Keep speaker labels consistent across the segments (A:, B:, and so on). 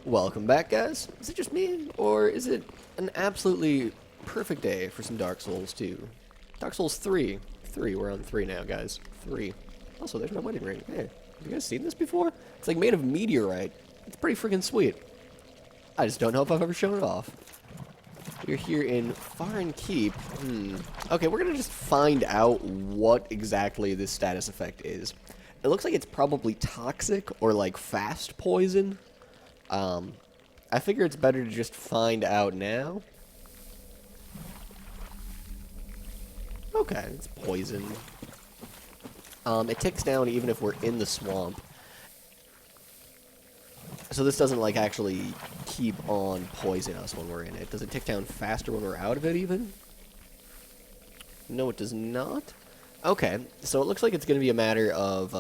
A: Welcome back, guys. Is it just me, or is it an absolutely perfect day for some Dark Souls 2? Dark Souls 3. 3, we're on 3 now, guys. 3. Also, there's my wedding ring. Hey, have you guys seen this before? It's like made of meteorite. It's pretty freaking sweet. I just don't know if I've ever shown it off. We're here in Foreign Keep. Okay, we're gonna just find out what exactly this status effect is. It looks like it's probably toxic or like fast poison. I figure it's better to just find out now. Okay, it's poison. It ticks down even if we're in the swamp. So this doesn't, like, actually keep on poisoning us when we're in it. Does it tick down faster when we're out of it, even? No, it does not. Okay, so it looks like it's going to be a matter of,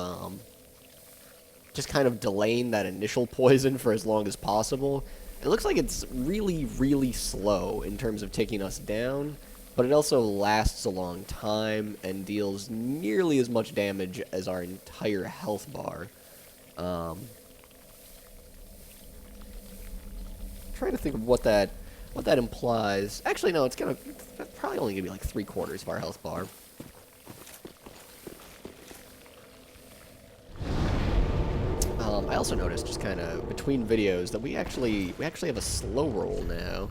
A: just kind of delaying that initial poison for as long as possible. It looks like it's really, really slow in terms of taking us down, but it also lasts a long time and deals nearly as much damage as our entire health bar. Trying to think of what that implies. Actually, no, it's probably only gonna be like 3/4 of our health bar. I also noticed just kind of between videos that we actually have a slow roll now,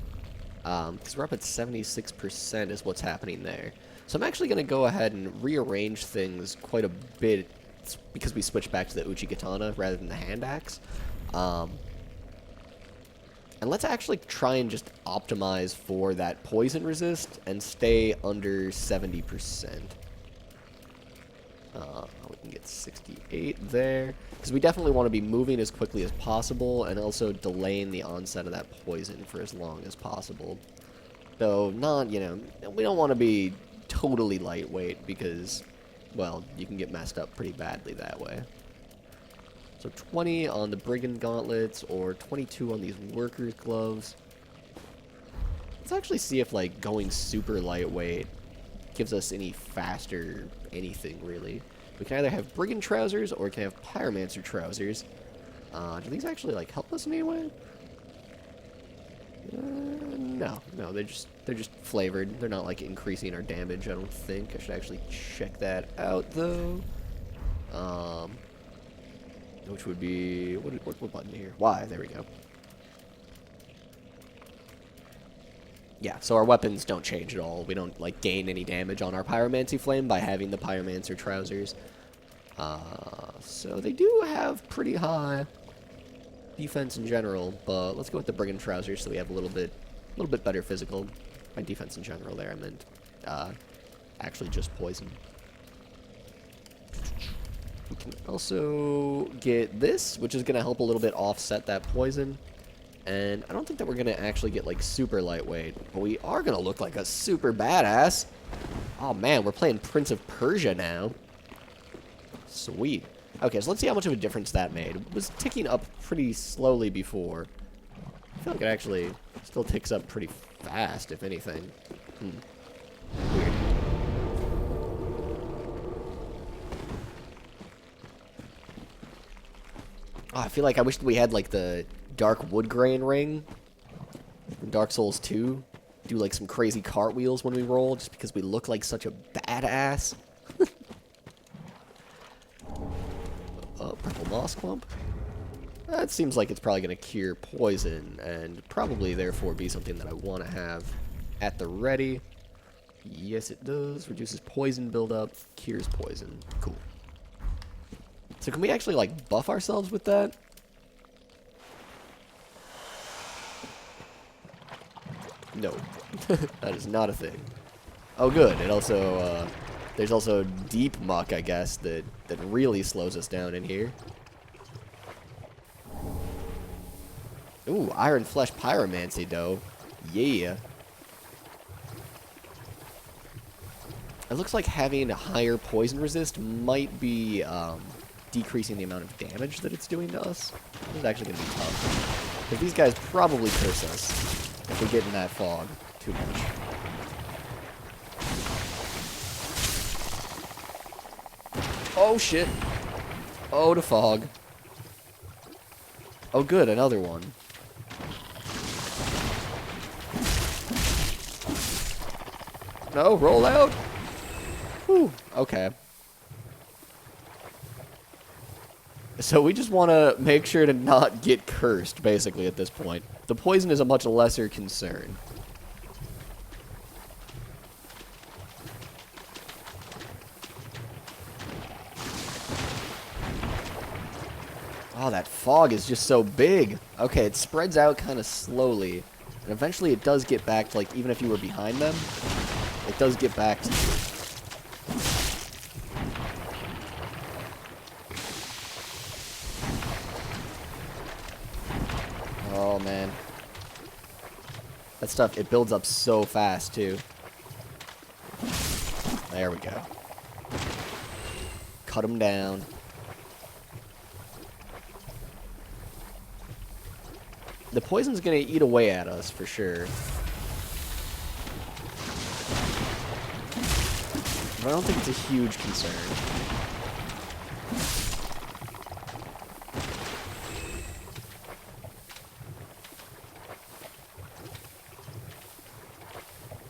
A: because we're up at 76% is what's happening there. So I'm actually gonna go ahead and rearrange things quite a bit because we switched back to the Uchi Katana rather than the hand axe. And let's actually try and just optimize for that poison resist and stay under 70%. We can get 68 there. Because we definitely want to be moving as quickly as possible and also delaying the onset of that poison for as long as possible. Though, not, we don't want to be totally lightweight because, well, you can get messed up pretty badly that way. So 20 on the Brigand Gauntlets, or 22 on these Workers' Gloves. Let's actually see if, like, going super lightweight gives us any faster anything, really. We can either have Brigand Trousers, or we can have Pyromancer Trousers. Do these actually, like, help us in any way? No, they're just flavored. They're not, like, increasing our damage, I don't think. I should actually check that out, though. Which would be, what button here? Y, there we go. Yeah, so our weapons don't change at all. We don't, like, gain any damage on our Pyromancy Flame by having the Pyromancer Trousers. So they do have pretty high defense in general, but let's go with the Brigand Trousers so we have a little bit better physical. By defense in general there, I meant, actually just poison. We can also get this, which is going to help a little bit offset that poison. And I don't think that we're going to actually get, like, super lightweight, but we are going to look like a super badass. Oh, man, we're playing Prince of Persia now. Sweet. Okay, so let's see how much of a difference that made. It was ticking up pretty slowly before. I feel like it actually still ticks up pretty fast, if anything. Weird. Oh, I feel like I wish we had, like, the Dark Wood Grain ring from Dark Souls 2. Do, like, some crazy cartwheels when we roll, just because we look like such a badass. Purple Moss Clump. That seems like it's probably going to cure poison, and probably, therefore, be something that I want to have at the ready. Yes, it does. Reduces poison buildup, cures poison. Cool. So can we actually, like, buff ourselves with that? No. That is not a thing. Oh, good. It also, there's also deep muck, I guess, that really slows us down in here. Ooh, Iron Flesh Pyromancy, though. Yeah. It looks like having a higher poison resist might be, decreasing the amount of damage that it's doing to us. This is actually going to be tough. Because these guys probably curse us if we get in that fog too much. Oh, shit. Oh, the fog. Oh, good, another one. No, roll out. Whew, okay. So we just want to make sure to not get cursed, basically, at this point. The poison is a much lesser concern. Oh, that fog is just so big. Okay, it spreads out kind of slowly. And eventually it does get back to, like, even if you were behind them, it does get back to... Oh, man. That stuff, it builds up so fast, too. There we go. Cut them down. The poison's gonna eat away at us, for sure. But I don't think it's a huge concern.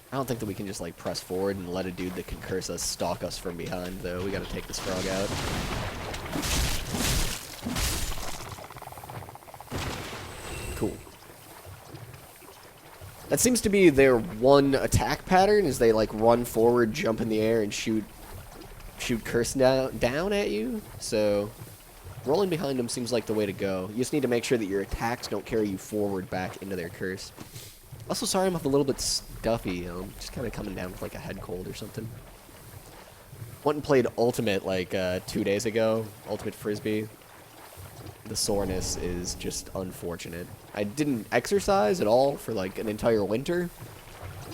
A: I don't think that we can just, like, press forward and let a dude that can curse us stalk us from behind, though. We gotta take this frog out. Cool. That seems to be their one attack pattern, is they, like, run forward, jump in the air, and shoot curse down at you. So, rolling behind them seems like the way to go. You just need to make sure that your attacks don't carry you forward back into their curse. Also, sorry I'm a little bit stuffy. Just kind of coming down with, like, a head cold or something. Went and played Ultimate, like, 2 days ago. Ultimate Frisbee. The soreness is just unfortunate. I didn't exercise at all for, like, an entire winter.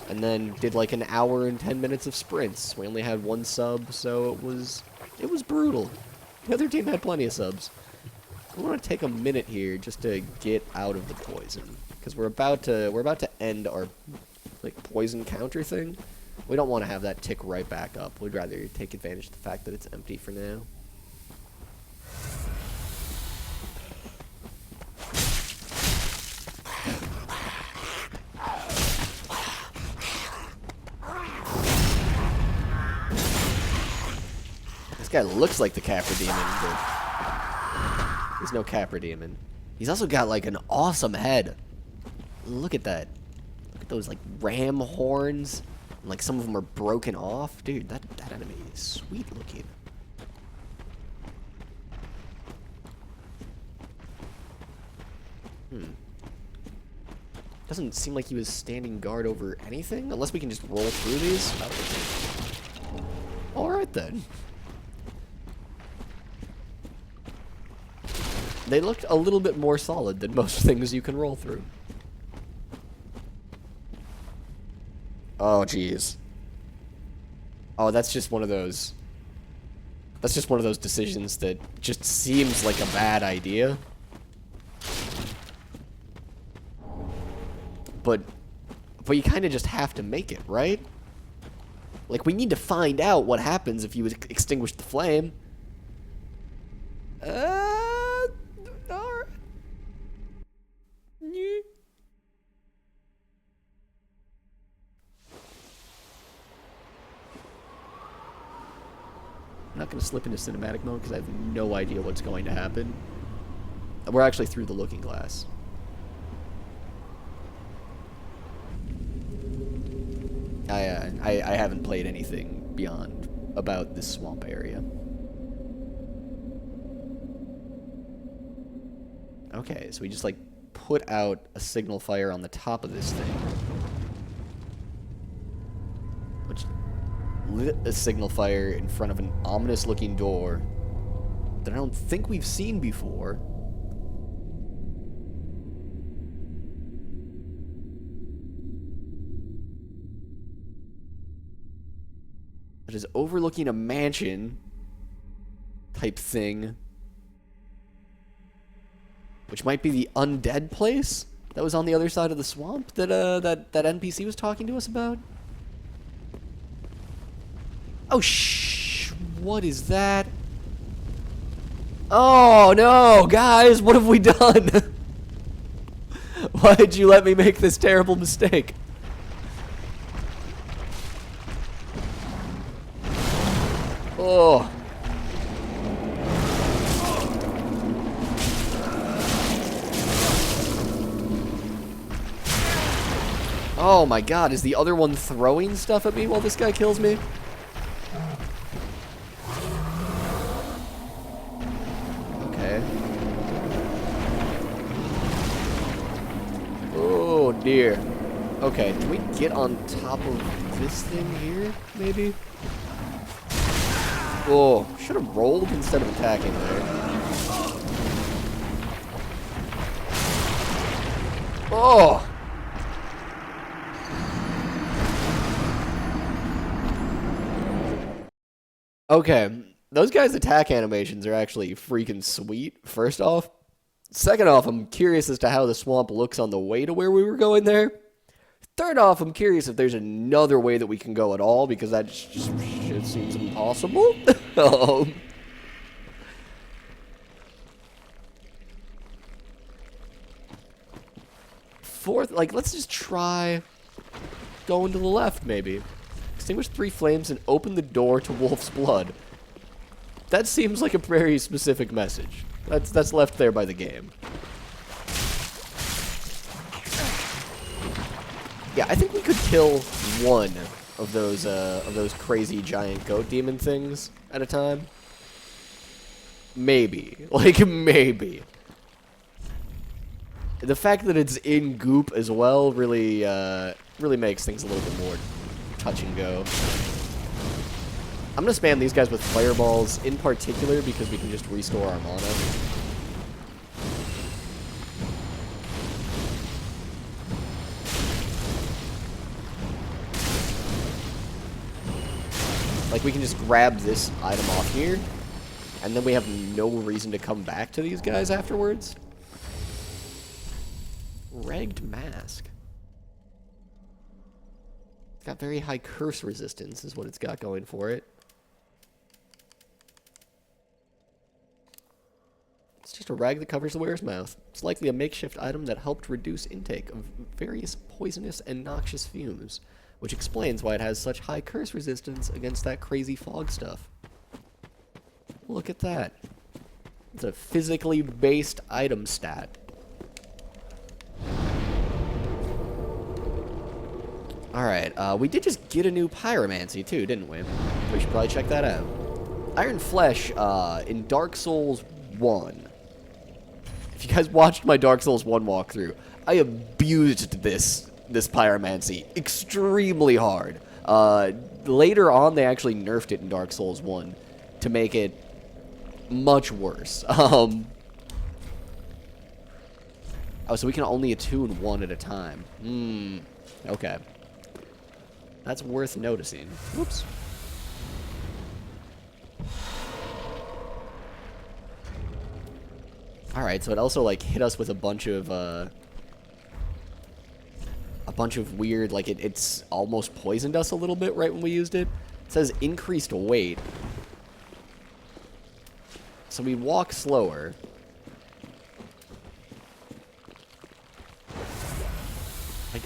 A: And then did, like, an hour and 10 minutes of sprints. We only had 1 sub, so it was brutal. The other team had plenty of subs. I want to take a minute here just to get out of the poison. Because we're about to end our, like, poison counter thing. We don't want to have that tick right back up. We'd rather take advantage of the fact that it's empty for now. This guy looks like the Capra Demon, but there's no Capra Demon. He's also got, like, an awesome head. Look at that. Look at those, like, ram horns. And, like, some of them are broken off. Dude, that enemy is sweet looking. Doesn't seem like he was standing guard over anything. Unless we can just roll through these. Alright, then. They looked a little bit more solid than most things you can roll through. Oh, jeez. Oh, that's just one of those... That's just one of those decisions that just seems like a bad idea. But you kind of just have to make it, right? Like, we need to find out what happens if you extinguish the flame. Alright. Yeah. I'm not going to slip into cinematic mode because I have no idea what's going to happen. We're actually through the looking glass. I haven't played anything beyond about this swamp area. Okay, so we just, like, put out a signal fire on the top of this thing. Which lit a signal fire in front of an ominous-looking door that I don't think we've seen before. It is overlooking a mansion type thing, which might be the undead place that was on the other side of the swamp that that NPC was talking to us about. Oh, what is that? Oh, no, guys, what have we done? Why did you let me make this terrible mistake? Oh. Oh my god, is the other one throwing stuff at me while this guy kills me? Okay. Oh dear. Okay, can we get on top of this thing here, maybe? Oh, should have rolled instead of attacking there. Oh! Okay, those guys' attack animations are actually freaking sweet, first off. Second off, I'm curious as to how the swamp looks on the way to where we were going there. Third off, I'm curious if there's another way that we can go at all, because that just shit seems impossible. Fourth, like, let's just try going to the left, maybe. Extinguish 3 flames and open the door to Wolf's blood. That seems like a very specific message. That's left there by the game. Yeah, I think we could kill one of those crazy giant goat demon things at a time. Maybe. Like, maybe. The fact that it's in goop as well really, really makes things a little bit more touch and go. I'm gonna spam these guys with fireballs in particular because we can just restore our mana. Like, we can just grab this item off here, and then we have no reason to come back to these guys afterwards. Ragged Mask. It's got very high curse resistance, is what it's got going for it. It's just a rag that covers the wearer's mouth. It's likely a makeshift item that helped reduce intake of various poisonous and noxious fumes, which explains why it has such high curse resistance against that crazy fog stuff. Look at that. It's a physically based item stat. Alright, we did just get a new pyromancy too, didn't we? We should probably check that out. Iron Flesh, in Dark Souls 1. If you guys watched my Dark Souls 1 walkthrough, I abused this pyromancy extremely hard. Later on, they actually nerfed it in Dark Souls 1 to make it much worse. Oh, so we can only attune one at a time. Okay. That's worth noticing. Whoops. Alright, so it also, like, hit us with a bunch of weird, like, it's almost poisoned us a little bit right when we used it. It says increased weight. So we walk slower.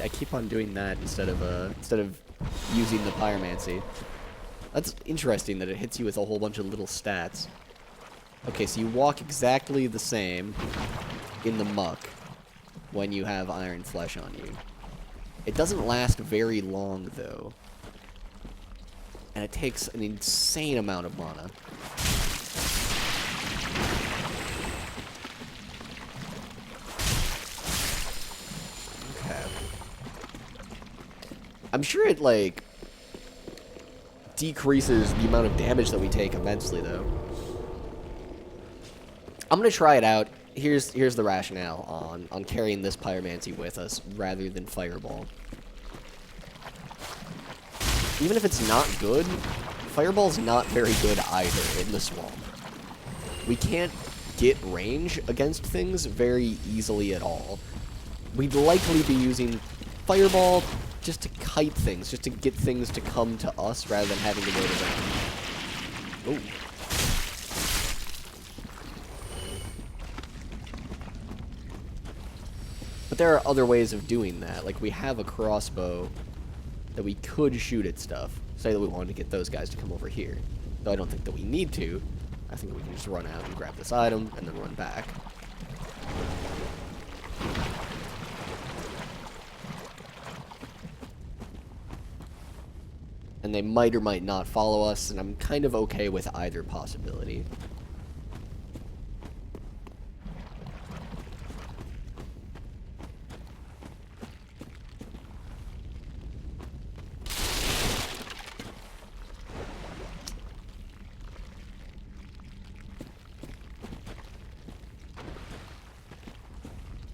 A: I keep on doing that instead of using the pyromancy. That's interesting that it hits you with a whole bunch of little stats. Okay, so you walk exactly the same in the muck when you have Iron Flesh on you. It doesn't last very long, though. And it takes an insane amount of mana. I'm sure it, like, decreases the amount of damage that we take immensely, though. I'm gonna try it out. Here's the rationale on carrying this pyromancy with us rather than fireball. Even if it's not good, fireball's not very good either in the swamp. We can't get range against things very easily at all. We'd likely be using fireball just to kite things, just to get things to come to us rather than having to go to them. Oh. But there are other ways of doing that. Like, we have a crossbow that we could shoot at stuff. Say that we wanted to get those guys to come over here. Though I don't think that we need to. I think that we can just run out and grab this item, and then run back. And they might or might not follow us, and I'm kind of okay with either possibility.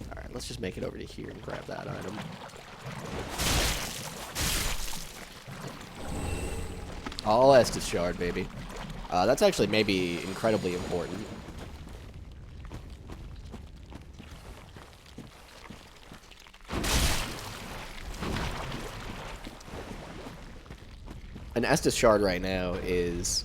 A: Alright, let's just make it over to here and grab that item. Oh, Estus Shard, baby. That's actually maybe incredibly important. An Estus Shard right now is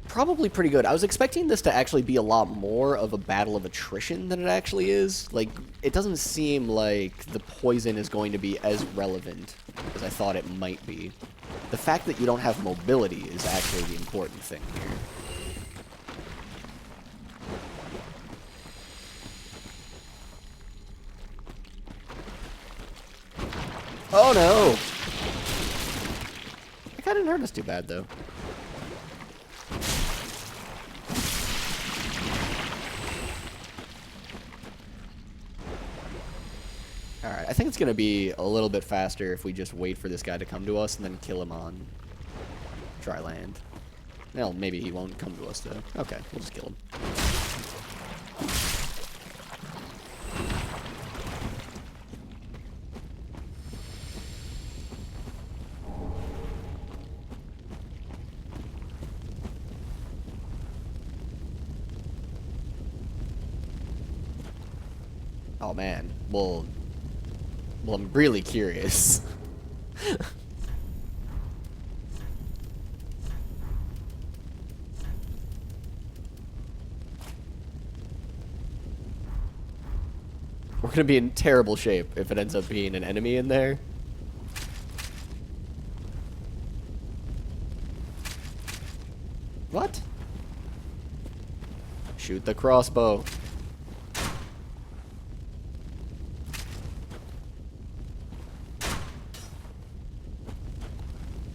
A: probably pretty good. I was expecting this to actually be a lot more of a battle of attrition than it actually is. Like, it doesn't seem like the poison is going to be as relevant as I thought it might be. The fact that you don't have mobility is actually the important thing here. Oh no! That guy didn't hurt us too bad though. Alright, I think it's going to be a little bit faster if we just wait for this guy to come to us and then kill him on dry land. Well, maybe he won't come to us, though. Okay, we'll just kill him. Oh, man. Well, I'm really curious. We're gonna be in terrible shape if it ends up being an enemy in there. What? Shoot the crossbow.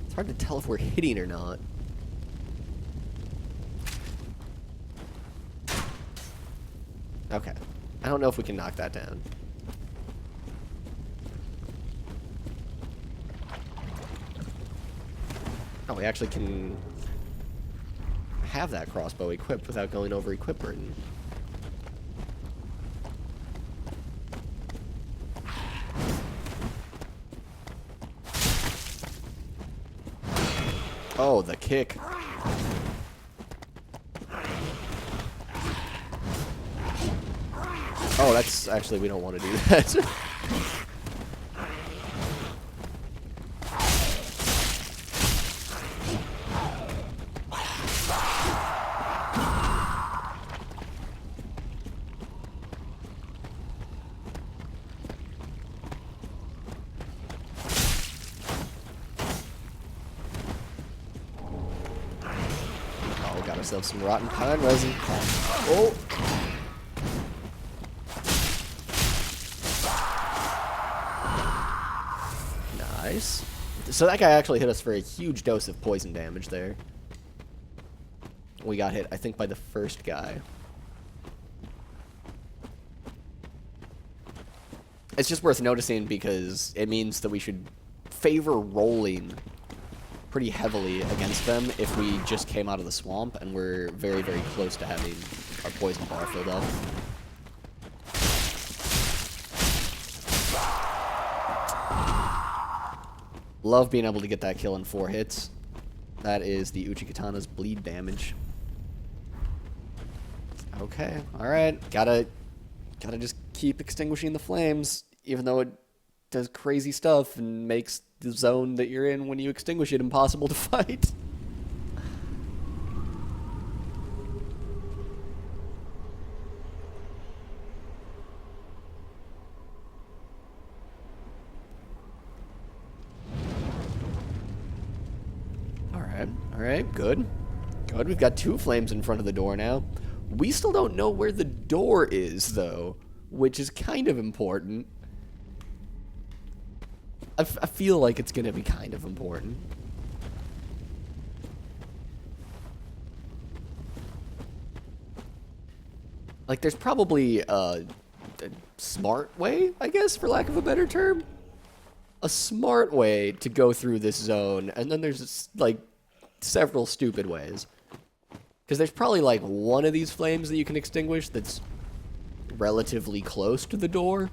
A: It's hard to tell if we're hitting or not. Okay. I don't know if we can knock that down. Oh, we actually can have that crossbow equipped without going over equip burden. Oh, the kick. Oh, that's actually, we don't want to do that. Oh, we got ourselves some rotten pine resin. Oh. Nice. So that guy actually hit us for a huge dose of poison damage there. We got hit, I think, by the first guy. It's just worth noticing because it means that we should favor rolling pretty heavily against them if we just came out of the swamp and we're very, very close to having our poison bar filled up. Love being able to get that kill in 4 hits. That is the Uchikatana's bleed damage. Okay, alright. Gotta just keep extinguishing the flames, even though it does crazy stuff and makes the zone that you're in when you extinguish it impossible to fight. Alright, good. Good, we've got 2 flames in front of the door now. We still don't know where the door is, though, which is kind of important. I feel like it's gonna be kind of important. Like, there's probably a smart way, I guess, for lack of a better term. A smart way to go through this zone, and then there's, like, several stupid ways. Because there's probably, like, one of these flames that you can extinguish that's relatively close to the door.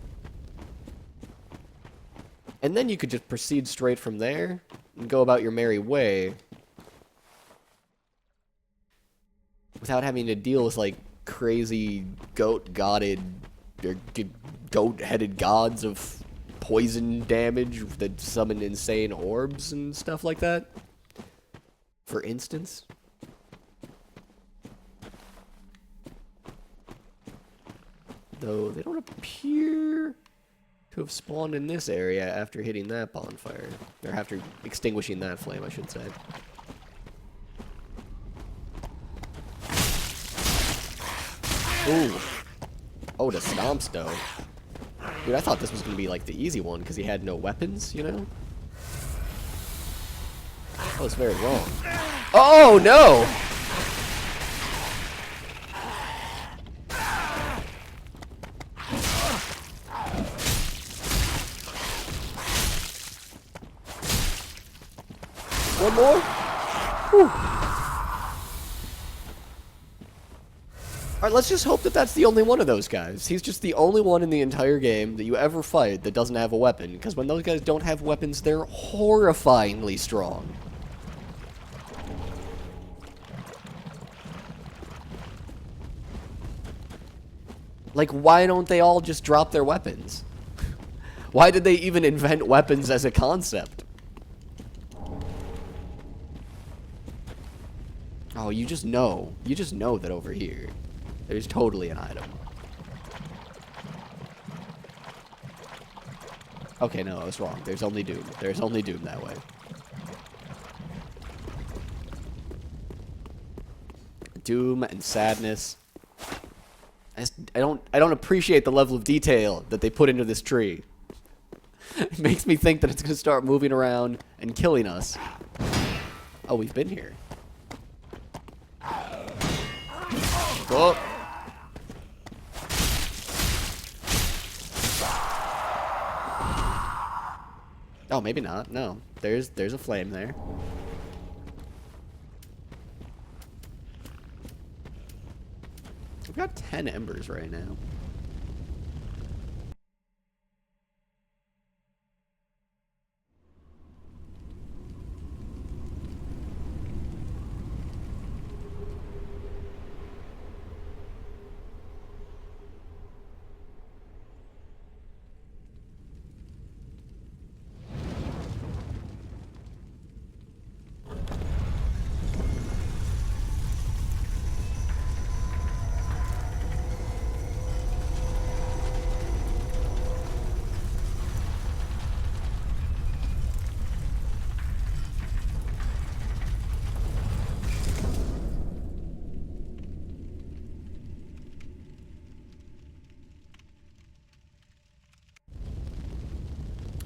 A: And then you could just proceed straight from there and go about your merry way without having to deal with, like, crazy goat-headed gods of poison damage that summon insane orbs and stuff like that. For instance. Though they don't appear to have spawned in this area after hitting that bonfire. Or after extinguishing that flame, I should say. Ooh. Oh, the stomp stone. Dude, I thought this was going to be like the easy one because he had no weapons, you know? I was very wrong. Oh, no! One more? Whew. Alright, let's just hope that that's the only one of those guys. He's just the only one in the entire game that you ever fight that doesn't have a weapon. Because when those guys don't have weapons, they're horrifyingly strong. Like, why don't they all just drop their weapons? Why did they even invent weapons as a concept? Oh, you just know. You just know that over here, there's totally an item. Okay, no, I was wrong. There's only Doom. There's only Doom that way. Doom and sadness. I don't appreciate the level of detail that they put into this tree. It makes me think that it's going to start moving around and killing us. Oh, we've been here. Oh. Oh, maybe not. No. There's a flame there. We've got 10 embers right now.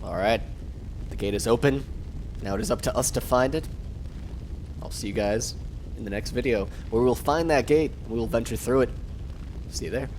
A: Alright, the gate is open. Now it is up to us to find it. I'll see you guys in the next video, where we'll find that gate, and we will venture through it. See you there.